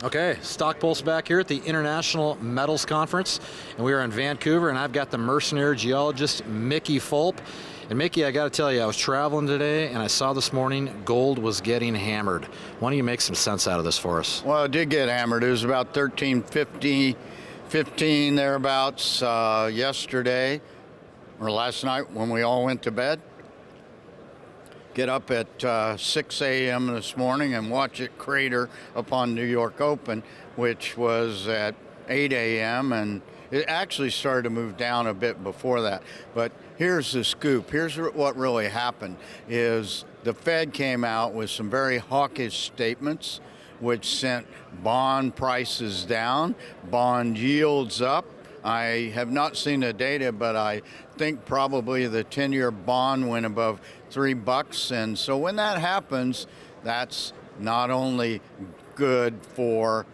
Okay, StockPulse back here at the International Metals Conference, and we are in Vancouver, and I've got the mercenary geologist, Mickey Fulp. And Mickey, I got to tell you, I was traveling today, and I saw this morning gold was getting hammered. Why don't you make some sense out of this for us? Well, it did get hammered. It was about 1350, 15 thereabouts yesterday, or last night when we all went to bed. Get up at 6 a.m. this morning and watch it crater upon New York Open, which was at 8 a.m. and it actually started to move down a bit before that. But here's the scoop. Here's what really happened is the Fed came out with some very hawkish statements, which sent bond prices down, bond yields up. I have not seen the data, but I think probably the 10-year bond went above $3. And so when that happens, that's not only good for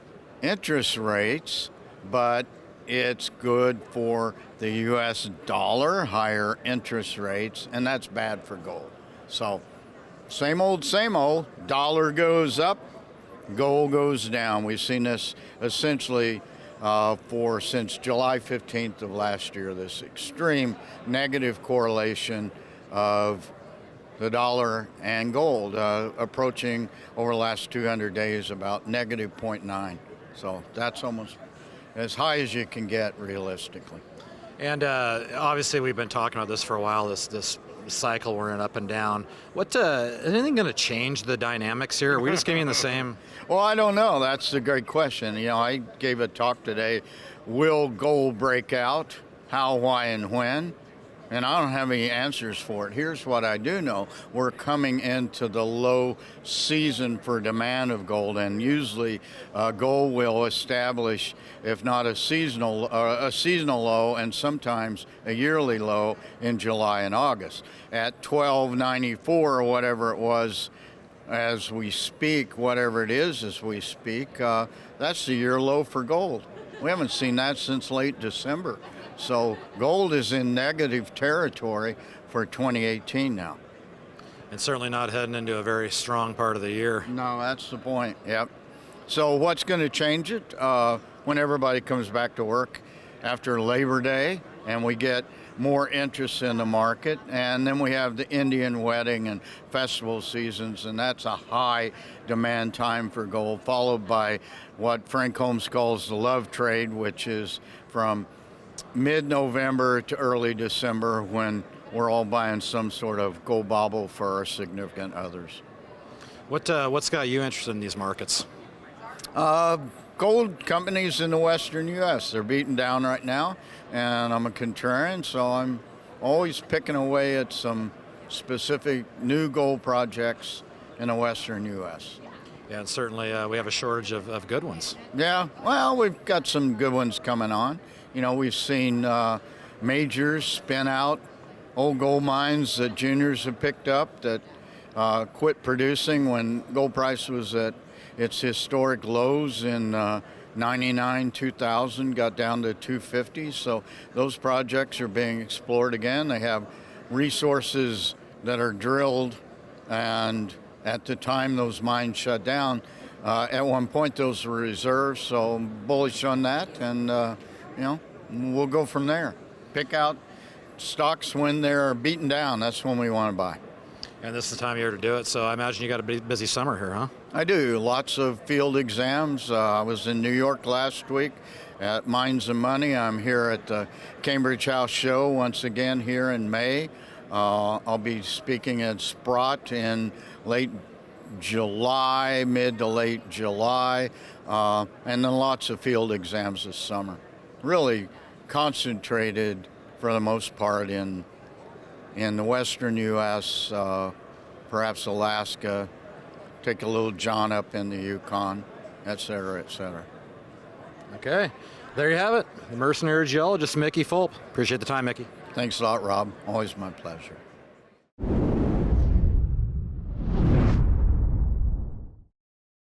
interest rates, but it's good for the U.S. dollar, higher interest rates, and that's bad for gold. So same old, dollar goes up, gold goes down. We've seen this essentially since July 15th of last year, this extreme negative correlation of the dollar and gold approaching over the last 200 days about negative 0.9. So that's almost as high as you can get realistically. And obviously we've been talking about this for a while, this cycle we're in up and down. Is anything going to change the dynamics here? Are we just going to be in the same? Well, I don't know. That's a great question. You know, I gave a talk today, will gold break out? How, why, and when? And I don't have any answers for it. Here's what I do know. We're coming into the low season for demand of gold, and usually gold will establish, if not a seasonal low, and sometimes a yearly low in July and August. At 1294 or whatever it was as we speak, whatever it is as we speak, that's the year low for gold. We haven't seen that since late December. So gold is in negative territory for 2018 now. And certainly not heading into a very strong part of the year. No, that's the point, yep. So what's going to change it? When everybody comes back to work after Labor Day and we get more interest in the market, and then we have the Indian wedding and festival seasons, and that's a high demand time for gold, followed by what Frank Holmes calls the love trade, which is from mid-November to early December, when we're all buying some sort of gold bauble for our significant others. What's got you interested in these markets? Gold companies in the western U.S., they're beaten down right now, and I'm a contrarian, so I'm always picking away at some specific new gold projects in the western U.S. Yeah, and certainly we have a shortage of good ones. Yeah, well, we've got some good ones coming on. You know, we've seen majors spin out old gold mines that juniors have picked up that quit producing when gold price was at its historic lows in 99, 2000, got down to 250. So those projects are being explored again. They have resources that are drilled, and at the time those mines shut down, at one point those were reserves. So I'm bullish on that, and you know, we'll go from there. Pick out stocks when they're beaten down. That's when we want to buy. And this is the time of year to do it, so I imagine you got a busy summer here, huh? I do. Lots of field exams. I was in New York last week at Mines and Money. I'm here at the Cambridge House Show once again here in May. I'll be speaking at Sprott in late July, mid to late July, and then lots of field exams this summer. Really concentrated for the most part in the western U.S., perhaps Alaska, take a little jaunt up in the Yukon, et cetera, et cetera. Okay, there you have it. The mercenary geologist, Mickey Fulp. Appreciate the time, Mickey. Thanks a lot, Rob. Always my pleasure.